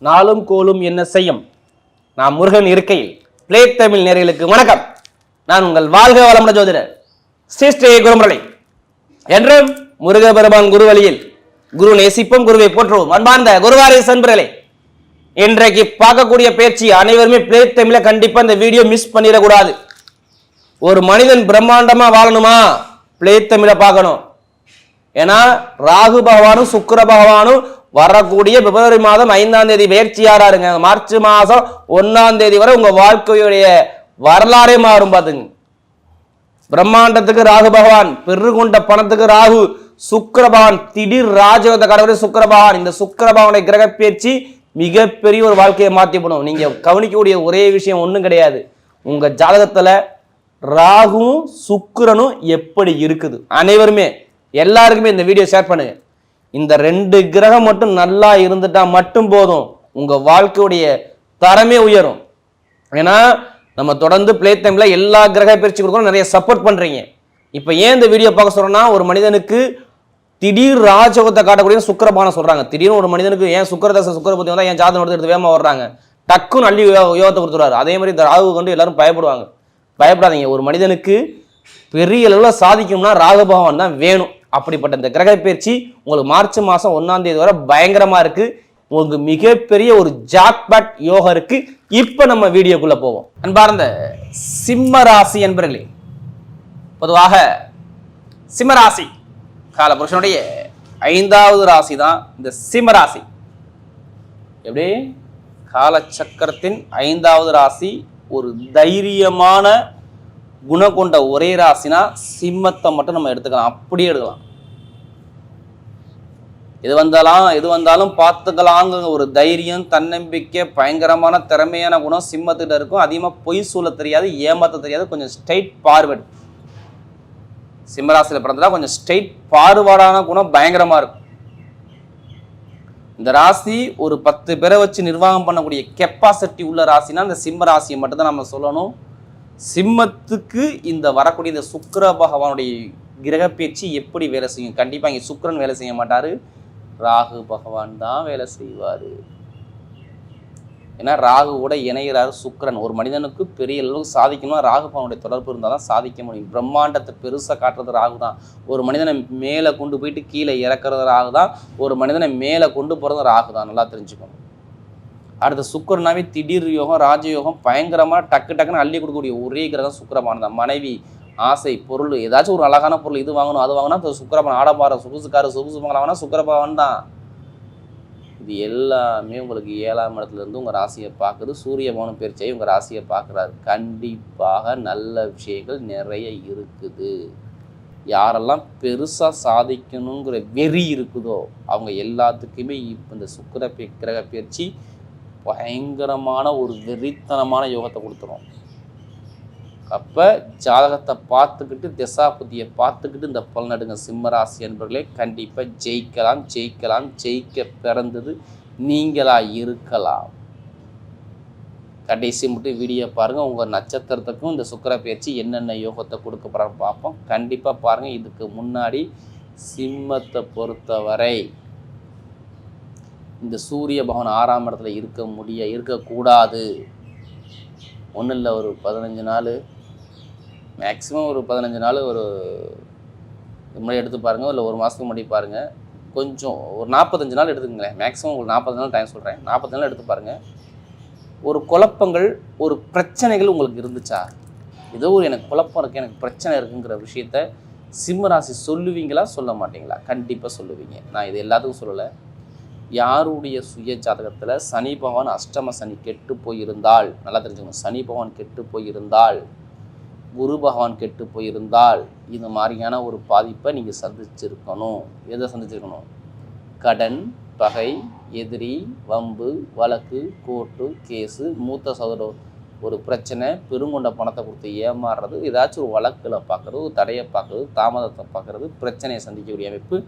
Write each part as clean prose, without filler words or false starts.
நாளும் கோலும் என்ன செய்யும். நான் முருகன் இருக்கையில் பிளே தமிழ் நேயர்களுக்கு வணக்கம். நான் உங்கள் வாழ்க வளமுடன் ஜோதிடர் ஸ்ரீ குருமுரளி. என்றும் முருகபெருமான் குருவழியில் குரு நேசிப்போம், குருவை போற்றுவோம். அன்பார்ந்த குருவாரி சன்பர்களே, இன்றைக்கு பார்க்கக்கூடிய பேச்சு அனைவருமே பிளே தமிழ கண்டிப்பா இந்த வீடியோ மிஸ் பண்ணிடக்கூடாது. ஒரு மனிதன் பிரம்மாண்டமா வாழணுமா, பிளே தமிழ பார்க்கணும். ஏன்னா ராகு பகவானும் சுக்கிர பகவானும் வரக்கூடிய பிப்ரவரி மாதம் 5ஆம் தேதி பயிற்சியாராருங்க. மார்ச் மாதம் 1ஆம் தேதி வரை உங்க வாழ்க்கையுடைய வரலாறே மாறும். பாத்துங்க, பிரம்மாண்டத்துக்கு ராகு பகவான், பெருகுண்ட பணத்துக்கு ராகு, சுக்கிர பகவான் திடீர் ராஜயோக கடவுளை சுக்கிர பகவான். இந்த சுக்கிர பகவானுடைய கிரக பேச்சு மிகப்பெரிய ஒரு வாழ்க்கையை மாற்றிப்படும். நீங்க கவனிக்கக்கூடிய ஒரே விஷயம் ஒண்ணும் கிடையாது, உங்க ஜாதகத்துல ராகுவும் சுக்கிரனும் எப்படி இருக்குது. அனைவருமே எல்லாருக்குமே இந்த வீடியோ ஷேர் பண்ணுங்க. இந்த 2 கிரகம் மட்டும் நல்லா இருந்துட்டா மட்டும் போதும், உங்க வாழ்க்கையுடைய தரமே உயரும். ஏன்னா நம்ம தொடர்ந்து பிளே டைம்ல எல்லா கிரக பயிற்சி கொடுக்கணும், நிறைய சப்போர்ட் பண்றீங்க. இப்ப ஏன் இந்த வீடியோ பார்க்க சொல்றோம்னா, ஒரு மனிதனுக்கு திடீர் ராஜயோகத்தை காட்டக்கூடிய சுக்கிரபானம் சொல்றாங்க. திடீர்னு ஒரு மனிதனுக்கு ஏன் சுக்கிரதசை சுக்கிர புத்தி வந்தா ஏன் ஜாதகம் எடுத்து வேகமா வர்றாங்க, டக்குன்னு அள்ளி யோகத்தை கொடுத்துருவாரு. அதே மாதிரி இந்த ராகு கொண்டு எல்லாரும் பயப்படுவாங்க. பயப்படாதீங்க. ஒரு மனிதனுக்கு பெரிய அளவுல சாதிக்கும்னா ராகு பகவான் தான் வேணும். அப்படிப்பட்ட இந்த கிரக பயிற்சி உங்களுக்கு மார்ச் மாசம் 1ஆம் தேதி வரை பயங்கரமா இருக்கு. உங்களுக்கு மிகப்பெரிய ஒரு ஜாக்பாட் யோகம் இருக்கு. இப்ப நம்ம வீடியோக்குள்ள போவோம். அன்பார்ந்த சிம்ம ராசி என்பர்களே, பொதுவாக சிம்ம ராசி காலபுருஷனுடைய 5வது ராசி தான் இந்த சிம்ம ராசி. எப்படி காலச்சக்கரத்தின் 5வது ராசி, ஒரு தைரியமான குணம் கொண்ட ஒரே ராசினா சிம்மத்தை மட்டும் நம்ம எடுத்துக்கலாம், அப்படியே எடுக்கலாம். எது வந்தாலும் பார்த்துக்கலாங்க ஒரு தைரியம், தன்னம்பிக்கை, பயங்கரமான திறமையான குணம் சிம்மத்திட்ட இருக்கும். அதிகமாக பொய் சொல்ல தெரியாது, ஏமாத்த தெரியாது, கொஞ்சம் ஸ்ட்ரைட் பார்வர்டு. சிம்மராசியில் பிறந்தா கொஞ்சம் ஸ்ட்ரைட் பார்வர்டான குணம் பயங்கரமா இருக்கும். இந்த ராசி ஒரு 10 பேரை வச்சு நிர்வாகம் பண்ணக்கூடிய கெப்பாசிட்டி உள்ள ராசினா இந்த சிம்ம ராசியை மட்டும் தான் நம்ம சொல்லணும். சிம்மத்துக்கு இந்த வரக்கூடிய இந்த சுக்கிர பகவானுடைய கிரக பேச்சு எப்படி வேலை செய்யும்? கண்டிப்பா இங்க சுக்கிரன் வேலை செய்ய மாட்டாரு, ராகு பகவான் தான் வேலை செய்வாரு. ஏன்னா ராகுவோட இணைகிறாரு சுக்கிரன். ஒரு மனிதனுக்கு பெரிய அளவுக்கு சாதிக்கணும்னா ராகு பகவானுடைய தொடர்பு இருந்தால் தான் சாதிக்க முடியும். பிரம்மாண்டத்தை பெருசா காட்டுறது ராகு தான். ஒரு மனிதனை மேலே கொண்டு போயிட்டு கீழே இறக்குறது ராகு தான். ஒரு மனிதனை மேலே கொண்டு போறது ராகு தான். நல்லா தெரிஞ்சுக்கணும். அடுத்த சுக்கிரனாவே திடீர் யோகம், ராஜயோகம், பயங்கரமா டக்குன்னு அள்ளி கொடுக்கக்கூடிய ஒரே கிரகம் சுக்கிரபானம் தான். மனைவி, ஆசை, பொருள், ஏதாச்சும் ஒரு அழகான பொருள், இது வாங்கணும் அது வாங்கினா சுக்கிரபானம். ஆடம்பாரம், சொகுசுக்காரு சொகுசு வாங்கினா சுக்கிரபாவன் தான். இது எல்லாமே உங்களுக்கு 7ஆம் இடத்துல இருந்து உங்க ராசியை பார்க்குது. சூரிய பவனம் பயிற்சியை உங்க ராசியை பார்க்குறாரு. கண்டிப்பாக நல்ல விஷயங்கள் நிறைய இருக்குது. யாரெல்லாம் பெருசா சாதிக்கணுங்கிற வெறி இருக்குதோ அவங்க எல்லாத்துக்குமே இப்போ இந்த சுக்கிர கிரக பயிற்சி பயங்கரமான ஒரு வெறித்தனமான யோகத்தை கொடுத்துரும். அப்ப ஜாதகத்தை பார்த்துக்கிட்டு, திசா புத்தியை பார்த்துக்கிட்டு இந்த பலனடுங்க சிம்மராசி என்பர்களே. கண்டிப்பா ஜெயிக்க பிறந்தது நீங்களா இருக்கலாம். கடைசி மட்டும் வீடியோ பாருங்க. உங்க நட்சத்திரத்துக்கும் இந்த சுக்கிர பயிற்சி என்னென்ன யோகத்தை கொடுக்க போறான்னு பார்ப்போம். கண்டிப்பா பாருங்க. இதுக்கு முன்னாடி சிம்மத்தை பொறுத்தவரை இந்த சூரிய பகவான் 6ஆம் இடத்துல இருக்கக்கூடாது. ஒன்றும் இல்லை, ஒரு 15 நாள், மேக்ஸிமம் ஒரு 15 நாள் ஒரு முன்னாடி எடுத்து பாருங்கள். இல்லை ஒரு மாதத்துக்கு முன்னாடி பாருங்கள். கொஞ்சம் ஒரு 45 நாள் எடுத்துக்கங்களேன். மேக்ஸிமம் ஒரு 40 நாள் டைம் சொல்கிறேன். 40 நாள் எடுத்து பாருங்கள். ஒரு குழப்பங்கள், ஒரு பிரச்சனைகள் உங்களுக்கு இருந்துச்சா? ஏதோ ஒரு எனக்கு குழப்பம் இருக்குது, எனக்கு பிரச்சனை இருக்குங்கிற விஷயத்த சிம்மராசி சொல்லுவீங்களா, சொல்ல மாட்டீங்களா? கண்டிப்பாக சொல்லுவீங்க. நான் இது எல்லாத்துக்கும் சொல்லலை. யாருடைய சுய ஜாதகத்தில் சனி பகவான் அஷ்டம சனி கெட்டு போயிருந்தால், நல்லா தெரிஞ்சுக்கணும், சனி பகவான் கெட்டு போயிருந்தால், குரு பகவான் கெட்டு போயிருந்தால் இந்த மாதிரியான ஒரு பாதிப்பை நீங்கள் சந்திச்சிருக்கணும். எதை சந்திச்சிருக்கணும்? கடன், பகை, எதிரி, வம்பு, வழக்கு, கோர்ட்டு கேஸு, மூத்த சகோதரர் ஒரு பிரச்சனை, பெருங்கொண்ட பணத்தை கொடுத்து ஏமாறுறது, ஏதாச்சும் ஒரு வழக்கில் பார்க்குறது, தடையை பார்க்குறது, தாமதத்தை பார்க்குறது, பிரச்சனையை சந்திக்கக்கூடிய அமைப்பு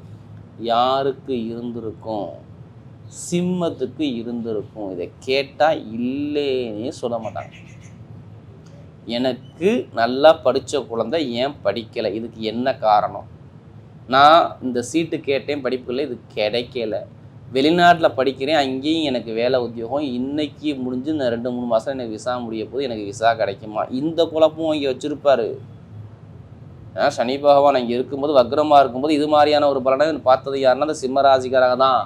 யாருக்கு இருந்திருக்கும்? சிம்மத்துக்கு இருந்திருக்கும். இதை கேட்டால் இல்லைன்னே சொல்ல மாட்டாங்க. எனக்கு நல்லா படித்த குழந்தை ஏன் படிக்கலை, இதுக்கு என்ன காரணம்? நான் இந்த சீட்டு கேட்டேன் படிப்புல இது கிடைக்கல. வெளிநாட்டில் படிக்கிறேன், அங்கேயும் எனக்கு வேலை உத்தியோகம், இன்னைக்கு முடிஞ்சு இந்த 2-3 மாதம் எனக்கு விசா முடிய போது, எனக்கு விசா கிடைக்குமா? இந்த குழப்பம் இங்கே வச்சுருப்பார். சனி பகவான் அங்கே இருக்கும்போது, வக்ரமாக இருக்கும்போது இது மாதிரியான ஒரு பலனை பார்த்தது யாருன்னா அந்த சிம்ம ராசிக்காரங்க தான்.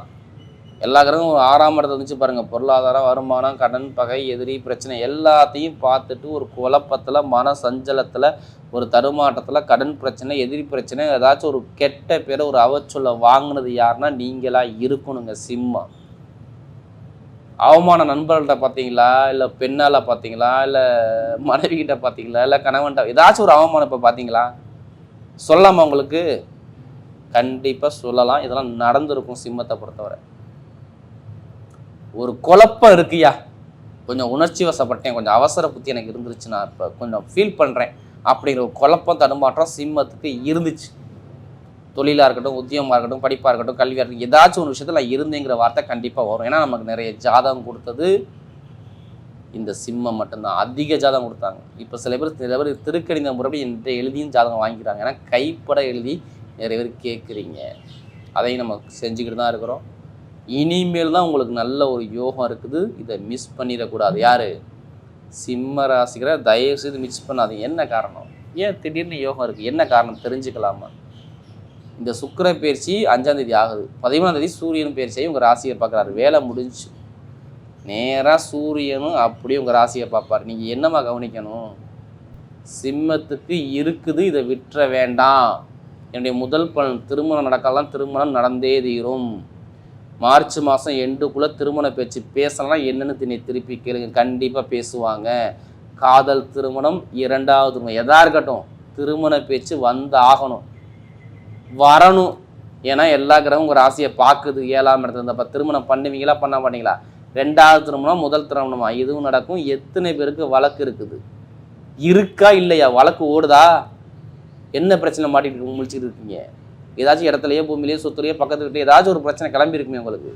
எல்லா கிரகம் ஒரு 6ஆம் இடத்துல இருந்துச்சு பாருங்கள். பொருளாதாரம், வருமானம், கடன், பகை, எதிரி, பிரச்சனை எல்லாத்தையும் பார்த்துட்டு ஒரு குழப்பத்தில், மன சஞ்சலத்தில், ஒரு தடுமாட்டத்தில், கடன் பிரச்சனை, எதிரி பிரச்சனை, ஏதாச்சும் ஒரு கெட்ட பேரை ஒரு அவச்சொல்ல வாங்கினது யாருன்னா நீங்களாக இருக்கணுங்க சிம்மம். அவமான நண்பர்கள்ட்ட பார்த்தீங்களா, இல்லை பெண்ணால் பார்த்தீங்களா, இல்லை மனைவிகிட்ட பார்த்தீங்களா, இல்லை கணவன்கிட்ட ஏதாச்சும் ஒரு அவமானம் இப்போ பார்த்தீங்களா? சொல்லலாமா உங்களுக்கு? கண்டிப்பாக சொல்லலாம். இதெல்லாம் நடந்திருக்கும் சிம்மத்தை பொறுத்தவரை. ஒரு குழப்பம் இருக்குயா, கொஞ்சம் உணர்ச்சி வசப்பட்டேன், கொஞ்சம் அவசர புத்தி எனக்கு இருந்துருச்சு, நான் இப்போ கொஞ்சம் ஃபீல் பண்ணுறேன் அப்படிங்கிற ஒரு குழப்பம் தடுமாற்றம் சிம்மத்துக்கு இருந்துச்சு. தொழிலாக இருக்கட்டும், உத்தியோகமாக இருக்கட்டும், படிப்பாக இருக்கட்டும், கல்வியாக இருக்கட்டும், ஏதாச்சும் ஒரு விஷயத்தில் நான் இருந்தேங்கிற வார்த்தை கண்டிப்பாக வரும். ஏன்னா நமக்கு நிறைய ஜாதகம் கொடுத்தது இந்த சிம்மம் மட்டும்தான். அதிக ஜாதகம் கொடுத்தாங்க. இப்போ சில பேர் திருக்கணித முறைப்படி என்கிட்ட எழுதியும் ஜாதகம் வாங்கிக்கிறாங்க. ஏன்னா கைப்பட எழுதி நிறைய பேர் கேட்குறீங்க. அதையும் நம்ம செஞ்சுக்கிட்டு தான் இருக்கிறோம். இனிமேல் தான் உங்களுக்கு நல்ல ஒரு யோகம் இருக்குது. இதை மிஸ் பண்ணிடக்கூடாது. யார்? சிம்ம ராசிக்கிற தயவு செய்து மிஸ் பண்ணாதீங்க. என்ன காரணம்? ஏன் திடீர்னு யோகம் இருக்குது? என்ன காரணம் தெரிஞ்சுக்கலாமா? இந்த சுக்கிர பயிற்சி 5ஆம் தேதி ஆகுது. 13ஆம் தேதி சூரியன் பயிற்சியை உங்கள் ராசியை பார்க்குறாரு. வேலை முடிஞ்சு நேராக சூரியனும் அப்படியே உங்கள் ராசியை பார்ப்பார். நீங்கள் என்னமா கவனிக்கணும்? சிம்மத்துக்கு இருக்குது, இதை விட்டுற வேண்டாம். என்னுடைய முதல் பலன் திருமணம் நடக்கலாம், திருமணம் நடந்தே தீரும். மார்ச் மாதம் எண்டுக்குள்ளே திருமண பேச்சு பேசலாம். என்னென்னு திருப்பி கேளுங்க, கண்டிப்பாக பேசுவாங்க. காதல் திருமணம், 2வது திருமணம், எதா இருக்கட்டும், திருமண பேச்சு வந்து ஆகணும், வரணும். ஏன்னா எல்லா கிரகம் உங்கள் ராசியை பார்க்குது. 7ஆம் இடத்துல இருந்தப்போ திருமணம் பண்ணுவீங்களா பண்ண மாட்டீங்களா? 2வது திருமணம், முதல் திருமணமா, இதுவும் நடக்கும். எத்தனை பேருக்கு வழக்கு இருக்குது? இருக்கா இல்லையா? வழக்கு ஓடுதா? என்ன பிரச்சனை மாட்டிட்டு முழிச்சிட்டு இருக்கீங்க? ஏதாச்சும் இடத்துலையோ, பூமியிலையோ, சொத்துலையோ, பக்கத்துக்கிட்டே ஏதாச்சும் ஒரு பிரச்சனை கிளம்பி இருக்குமே உங்களுக்கு?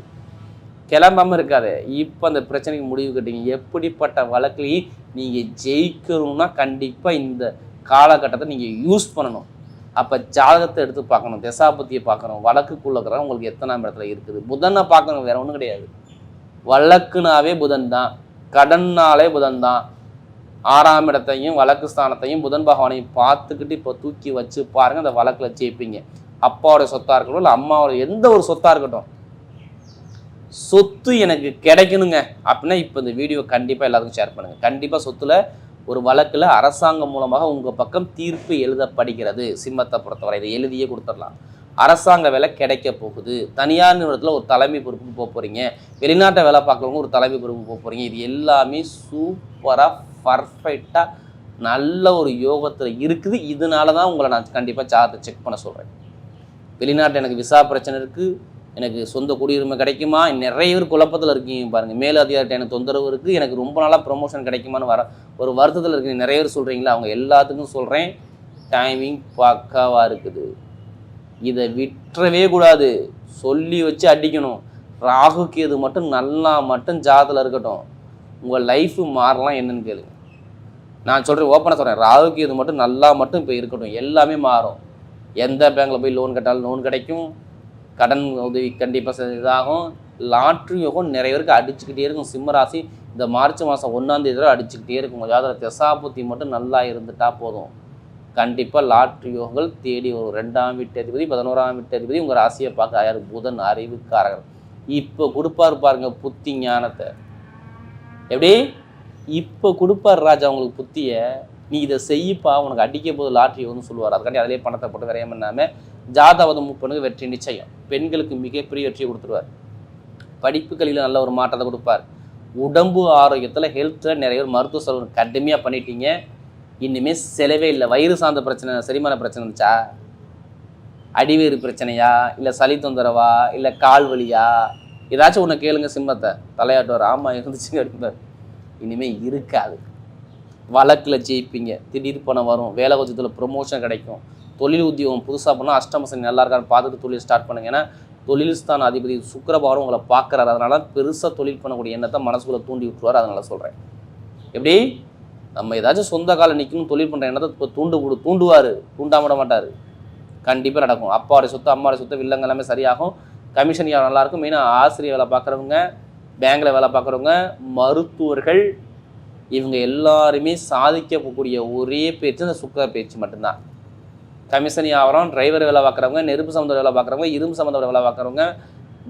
கிளம்பாமல் இருக்காது. இப்போ அந்த பிரச்சனைக்கு முடிவு கட்டிங்க. எப்படிப்பட்ட வழக்குலையும் நீங்கள் ஜெயிக்கணும்னா கண்டிப்பாக இந்த காலகட்டத்தை நீங்கள் யூஸ் பண்ணணும். அப்போ ஜாதகத்தை எடுத்து பார்க்கணும், திசாபத்தியை பார்க்கணும், வழக்குக்குள்ளே உங்களுக்கு எத்தனாம் இடத்துல இருக்குது. புதனை பார்க்கணும், வேற ஒன்றும் கிடையாது. வழக்குனாவே புதன் தான், கடன்னாலே புதன் தான். 6ஆம் இடத்தையும் வழக்கு ஸ்தானத்தையும் புதன் பகவானையும் பார்த்துக்கிட்டு இப்போ தூக்கி வச்சு பாருங்கள். அந்த வழக்கில் ஜெயிப்பீங்க. அப்பாவோட சொத்தாக இருக்கட்டும், இல்லை அம்மாவோட எந்த ஒரு சொத்தாக இருக்கட்டும், சொத்து எனக்கு கிடைக்கணுங்க அப்படின்னா இப்போ இந்த வீடியோ கண்டிப்பாக எல்லாருக்கும் ஷேர் பண்ணுங்கள். கண்டிப்பாக சொத்துல ஒரு வழக்கில் அரசாங்கம் மூலமாக உங்கள் பக்கம் தீர்ப்பு எழுதப்படுகிறது. சிம்மத்தை பொறுத்தவரை இதை எழுதியே கொடுத்துடலாம். அரசாங்க வேலை கிடைக்க போகுது. தனியார் நிறுவனத்தில் ஒரு தலைமை பொறுப்புக்கு போக போகிறீங்க. வெளிநாட்டை வேலை பார்க்குறவங்க ஒரு தலைமை பொறுப்பு போக போகிறீங்க. இது எல்லாமே சூப்பராக பர்ஃபெக்டாக நல்ல ஒரு யோகத்தில் இருக்குது. இதனால தான் உங்களை நான் கண்டிப்பாக ஜாதகத்தை செக் பண்ண சொல்கிறேன். வெளிநாட்டில் எனக்கு விசா பிரச்சனை இருக்குது, எனக்கு சொந்த குடியுரிமை கிடைக்குமா, நிறைய பேர் குழப்பத்தில் இருக்கீங்க பாருங்கள். மேலதிகாரிட்ட எனக்கு தொந்தரவு இருக்குது, எனக்கு ரொம்ப நாளாக ப்ரொமோஷன் கிடைக்குமான்னு ஒரு வருத்தத்தில் இருக்கீங்க. நிறைய பேர் சொல்கிறீங்களா? அவங்க எல்லாத்துக்கும் சொல்கிறேன், டைமிங் பக்காவாக இருக்குது. இதை விட்டுறவே கூடாது. சொல்லி வச்சு அடிக்கணும். ராகு கேது மட்டும் நல்லா மட்டும் ஜாதத்தில் இருக்கட்டும், உங்கள் லைஃபு மாறலாம். என்னன்னு கேளுங்க. நான் சொல்கிறேன், ஓப்பனாக சொல்கிறேன், ராகு கேது மட்டும் நல்லா மட்டும் இப்போ இருக்கட்டும், எல்லாமே மாறும். எந்த பேங்க்கில் போய் லோன் கேட்டாலும் லோன் கிடைக்கும். கடன் உதவி கண்டிப்பாக இதாகும். லாட்ரி யோகம் நிறைய பேருக்கு அடிச்சுக்கிட்டே இருக்கும். சிம்மராசி இந்த மார்ச் மாதம் 1ஆம் தேதி அடிச்சுக்கிட்டே இருக்கும். ஜாதக திசாபுத்தி மட்டும் நல்லா இருந்துட்டா போதும். கண்டிப்பாக லாட்ரி யோகங்கள் தேடி வரும். 2ஆம் வீட்டு அதிபதி, 11ஆம் வீட்டு அதிபதி உங்கள் ராசியை பார்க்க யார்? புதன், அறிவுக்காரர்கள். இப்போ கொடுப்பாரு பாருங்க புத்தி ஞானத்தை. எப்படி இப்போ கொடுப்பார் ராஜா உங்களுக்கு புத்தியை. நீ இதை செய்யப்பா, உனக்கு அடிக்க போது லாட்ரி வந்து சொல்லுவார். அதுக்காண்டி அதிலே பணத்தை போட்டு விரையம் பண்ணாமல் ஜாதகம் மூவ் பண்ணுங்க, வெற்றி நிச்சயம். பெண்களுக்கு மிகப்பெரிய வெற்றியை கொடுத்துருவார். படிப்புகளில் நல்ல ஒரு மாற்றத்தை கொடுப்பார். உடம்பு ஆரோக்கியத்தில், ஹெல்த்தில் நிறைய பேர் மருத்துவ செலவு கடுமையாக பண்ணிட்டீங்க. இனிமேல் செலவே இல்லை. வயிறு சார்ந்த பிரச்சனை, செரிமான பிரச்சனை இருந்துச்சா, அடிவேறு பிரச்சனையா, இல்லை சளி தொந்தரவா, இல்லை கால் வலியா, ஏதாச்சும் ஒன்று கேளுங்க சிம்மத்தை. தலையாட்டுவார், ஆமாம் இருந்துச்சுங்க அப்படின்பார். இனிமேல் இருக்காது. வழக்கில் ஜெயிப்பீங்க, திடீர் பணம் வரும், வேலை கொஞ்சத்தில் ப்ரொமோஷன் கிடைக்கும். தொழில் உத்தியோகம் புதுசாக பண்ணால் அஷ்டமசனி நல்லா இருக்கான்னு பார்த்துட்டு தொழில் ஸ்டார்ட் பண்ணுங்க. ஏன்னா தொழில் ஸ்தான அதிபதி சுக்கிரபாரம் உங்களை பார்க்குறாரு. அதனால பெருசாக தொழில் பண்ணக்கூடிய எண்ணத்தை மனசுக்குள்ளே தூண்டி விட்டுருவார். அதனால சொல்கிறேன், எப்படி நம்ம ஏதாச்சும் சொந்த காலம் நிற்கணும் தொழில் பண்ணுற எண்ணத்தை இப்போ தூண்டுவார், தூண்டாமட மாட்டார். கண்டிப்பாக நடக்கும். அப்பாவுடைய சொத்து, அம்மாவுடைய சொத்து, வில்லங்க எல்லாமே சரியாகும். கமிஷன் யார் நல்லாயிருக்கும். மெயினாக ஆசிரியர் வேலை பார்க்குறவங்க, பேங்கில் வேலை பார்க்குறவங்க, மருத்துவர்கள், இவங்க எல்லாருமே சாதிக்கக்கூடிய ஒரே பேச்சு இந்த சுக்கிர பேச்சு மட்டும்தான். கமிஷன் வியாபாரம், டிரைவர் வேலை பார்க்குறவங்க, நெருப்பு சம்மந்த வேலை பார்க்குறவங்க, இரும்பு சம்மந்த வேலை பார்க்குறவங்க,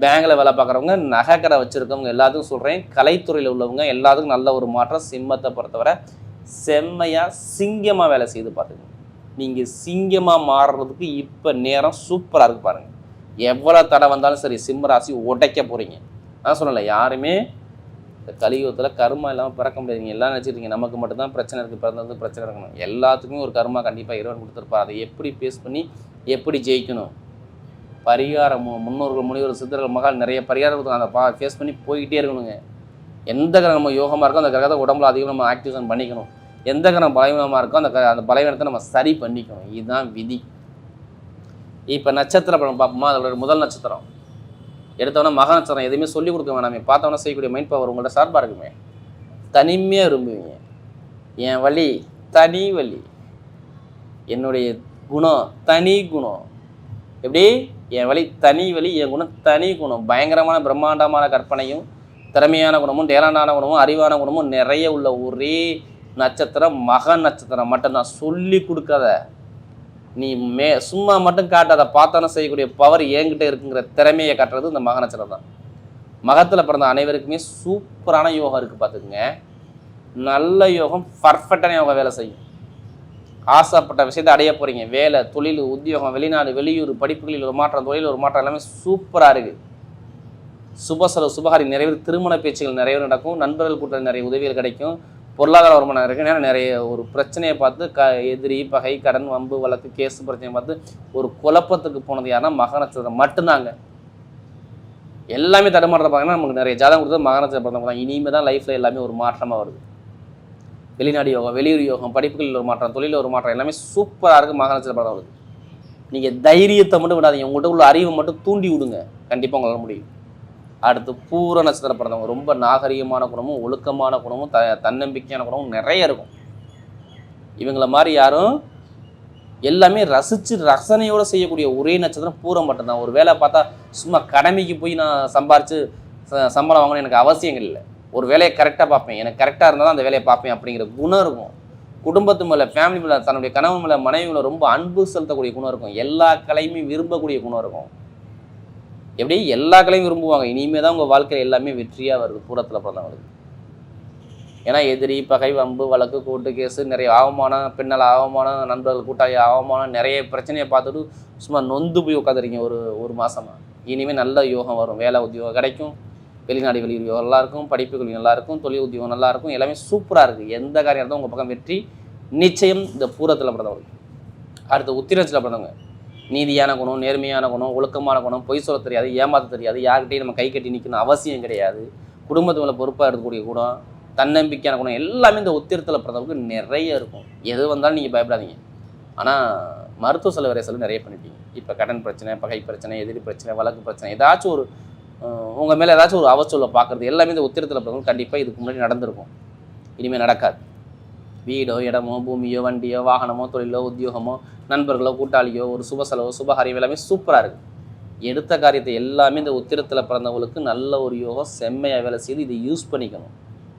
பேங்கில் வேலை பார்க்குறவங்க, நகைக்கடை வச்சுருக்கவங்க எல்லாத்துக்கும் சொல்கிறேன். கலைத்துறையில் உள்ளவங்க எல்லாத்துக்கும் நல்ல ஒரு மாற்றம். சிம்மத்தை பொறுத்தவரை செம்மையாக சிங்கமாக வேலை செய்து பார்த்துக்கோங்க. நீங்கள் சிங்கமாக மாறுறதுக்கு இப்போ நேரம் சூப்பராக இருக்குது பாருங்கள். எவ்வளோ தடை வந்தாலும் சரி சிம்ம ராசி உடைக்க போகிறீங்க. நான் சொல்லலை, யாருமே இந்த கலியுகத்தில் கர்மா இல்லாமல் பிறக்க முடியாதுங்க. எல்லாம் நினச்சிருக்கீங்க நமக்கு மட்டும்தான் பிரச்சனை இருக்குது, பிறந்தது பிரச்சனை இருக்கணும். எல்லாத்துக்குமே ஒரு கர்மா கண்டிப்பாக இறைவன் கொடுத்துருப்பார். அதை எப்படி ஃபேஸ் பண்ணி எப்படி ஜெயிக்கணும், பரிகாரம் முன்னோர்கள் முனிவர் சித்தர்கள் மகால் நிறைய பரிகாரம் அதை ஃபேஸ் பண்ணி போய்கிட்டே இருக்கணுங்க. எந்த கிரகம் நம்ம யோகமாக இருக்கோ அந்த கிரகத்தை உடம்புல அதிகம் நம்ம ஆக்டிவேஷன் பண்ணிக்கணும். எந்த கிரகம் பலவீனமாக இருக்கோ அந்த பலவீனத்தை நம்ம சரி பண்ணிக்கணும். இதுதான் விதி. இப்போ நட்சத்திர படம் பார்ப்போமா? அதோட முதல் நட்சத்திரம் எடுத்தவொடனே மக நட்சத்திரம். எதுவுமே சொல்லிக் கொடுக்க வேணாமே, பார்த்தவொன்னே செய்யக்கூடிய மைண்ட் பவர் உங்கள்கிட்ட சார்பாக இருக்குமே. தனிமையாக விரும்புவீங்க. என் வழி தனி வழி, என்னுடைய குணம் தனி குணம். எப்படி? என் வழி தனி வழி, என் குணம் தனி குணம். பயங்கரமான பிரம்மாண்டமான கற்பனையும் திறமையான குணமும் டேலண்டான குணமும் அறிவான குணமும் நிறைய உள்ள ஒரே நட்சத்திரம் மக நட்சத்திரம் மட்டும்தான். சொல்லி கொடுக்காத, நீ சும்மா மட்டும் காட்டாத, பார்த்தோன்னா செய்யக்கூடிய பவர் என்கிட்ட இருக்குங்கிற திறமையை காட்டுறது இந்த மக நட்சத்திரம் தான். மகத்தில் பிறந்த அனைவருக்குமே சூப்பரான யோகம் இருக்குது பார்த்துக்குங்க. நல்ல யோகம், பர்ஃபெக்டான யோகம் வேலை செய்யும். ஆசைப்பட்ட விஷயத்தை அடைய போகிறீங்க. வேலை, தொழில், உத்தியோகம், வெளிநாடு, வெளியூர், படிப்புகளில் ஒரு மாற்றம், தொழில் ஒரு மாற்றம், எல்லாமே சூப்பராக இருக்குது. சுப செலவு, சுபகாரி நிறைவேறு, திருமண பேச்சுகள் நிறைய நடக்கும். நண்பர்கள் கூட்ட நிறைய உதவிகள் கிடைக்கும். பொருளாதார வருமானம் இருக்குன்னா நிறைய ஒரு பிரச்சனையை பார்த்து எதிரி, பகை, கடன், வம்பு, வழக்கு, கேஸ் பிரச்சனையை பார்த்து ஒரு குழப்பத்துக்கு போனது யாருன்னா மக நட்சத்திரம் மட்டும்தாங்க. எல்லாமே தடுமாறுற பார்த்தீங்கன்னா நமக்கு நிறைய ஜாதகம் கொடுத்தது மக நட்சத்திரம் பிறந்தவங்க தான். இனிமேல் தான் லைஃப்பில் எல்லாமே ஒரு மாற்றமாக வருது. வெளிநாடு யோகம், வெளியூர் யோகம், படிப்புகளில் ஒரு மாற்றம், தொழிலில் ஒரு மாற்றம், எல்லாமே சூப்பராக இருக்குது மக நட்சத்திரம் பிறந்த வருது. நீங்கள் தைரியத்தை மட்டும் விடாதீங்க, உங்கள்கிட்ட உள்ள அறிவை மட்டும் தூண்டி விடுங்க, கண்டிப்பாக உங்களால் முடியும். அடுத்து பூர நட்சத்திரம் பிறந்தவங்க ரொம்ப நாகரிகமான குணமும் ஒழுக்கமான குணமும் தன்னம்பிக்கையான குணமும் நிறைய இருக்கும். இவங்கள மாதிரி யாரும் எல்லாமே ரசித்து ரசனையோடு செய்யக்கூடிய ஒரே நட்சத்திரம் பூரம் மட்டும்தான். ஒரு வேலை பார்த்தா சும்மா கடமைக்கு போய் நான் சம்பாரித்து சம்பளம் வாங்கணும் எனக்கு அவசியங்கள் இல்லை. ஒரு வேலையை கரெக்டாக பார்ப்பேன், எனக்கு கரெக்டாக இருந்தால் தான் அந்த வேலையை பார்ப்பேன் அப்படிங்கிற குணம் இருக்கும். குடும்பத்து மேலே, ஃபேமிலி மேலே, தன்னுடைய கணவன் மேலே, மனைவி மேலே ரொம்ப அன்பு செலுத்தக்கூடிய குணம் இருக்கும். எல்லா கலையுமே விரும்பக்கூடிய குணம் இருக்கும். எப்படி? எல்லா கலையும் விரும்புவாங்க. இனிமேல் தான் உங்கள் வாழ்க்கையில் எல்லாமே வெற்றியாக வருது பூரத்தில் பிறந்தவங்களுக்கு. ஏன்னா எதிரி, பகை, வம்பு, வழக்கு, கோர்ட்டு கேஸு, நிறைய அவமானம், பின்னல் அவமானம், நண்பர்கள் கூட்டாளி அவமானம், நிறைய பிரச்சனையை பார்த்துட்டு சும்மா நொந்து போய் உட்காந்துருக்கீங்க ஒரு மாதமாக. இனிமேல் நல்ல யோகம் வரும். வேலை உத்தியோகம் கிடைக்கும், வெளிநாடு வெளியூர் யோகம் நல்லாயிருக்கும், படிப்புகள் நல்லாயிருக்கும், தொழில் உத்தியோகம் நல்லாயிருக்கும், எல்லாமே சூப்பராக இருக்குது. எந்த காரியம் இருந்தாலும் உங்கள் பக்கம் வெற்றி நிச்சயம் இந்த பூரத்தில் பிறந்தவங்களுக்கு. அடுத்து உத்திரத்தில் பிறந்தவங்க நீதியான குணம், நேர்மையான குணம், ஒழுக்கமான குணம், பொய் சொல்ல தெரியாது, ஏமாற்ற தெரியாது, யார்கிட்டையும் நம்ம கை கட்டி நிற்கணும் அவசியம் கிடையாது, குடும்பத்து மேலே பொறுப்பாக இருக்கக்கூடிய குணம், தன்னம்பிக்கையான குணம், எல்லாமே இந்த உத்திரத்தில் பிறந்தவங்களுக்கு நிறைய இருக்கும். எது வந்தாலும் நீங்கள் பயப்படாதீங்க. ஆனால் மருத்துவ செலவு வரை செலவு நிறைய பண்ணிட்டீங்க. இப்போ கடன் பிரச்சனை, பகை பிரச்சனை, எதிரி பிரச்சனை, வழக்கு பிரச்சனை, ஏதாச்சும் ஒரு உங்கள் மேலே ஏதாச்சும் ஒரு அவச்சொல்லை பார்க்குறது எல்லாமே இந்த உத்திரத்தில் பிறந்தவங்களுக்கு கண்டிப்பாக இதுக்கு முன்னாடி நடந்திருக்கும். இனிமேல் நடக்காது. வீடோ, இடமோ, பூமியோ, வண்டியோ, வாகனமோ, தொழிலோ, உத்தியோகமோ, நண்பர்களோ, கூட்டாளியோ, ஒரு சுப செலவோ, சுபகாரியம் எல்லாமே சூப்பராக இருக்குது. எடுத்த காரியத்தை எல்லாமே இந்த உத்திரத்தில் பிறந்தவங்களுக்கு நல்ல ஒரு யோகம் செம்மையாக வேலை செய்து இதை யூஸ் பண்ணிக்கணும்.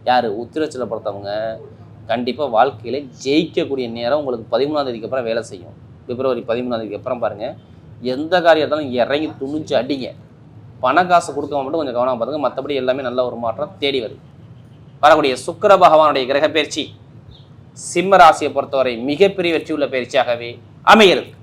யார்? உத்திரத்தில் பிறந்தவங்க கண்டிப்பாக வாழ்க்கையில் ஜெயிக்கக்கூடிய நேரம் உங்களுக்கு 13ஆம் தேதிக்கு அப்புறம் வேலை செய்யும். பிப்ரவரி 13ஆம் தேதிக்கு அப்புறம் பாருங்கள், எந்த காரியம் இருந்தாலும் இறங்கி துணிஞ்சு அடிங்க. பண காசு கொடுக்க மட்டும் கொஞ்சம் கவனம் பாருங்கள், மற்றபடி எல்லாமே நல்ல ஒரு மாற்றம் தேடி வருது. வரக்கூடிய சுக்கிர பகவானுடைய கிரக பயிற்சி சிம்ம ராசியை பொறுத்தவரை மிகப்பெரிய வெற்றியுள்ள பயிற்சியாகவே அமைகிறது.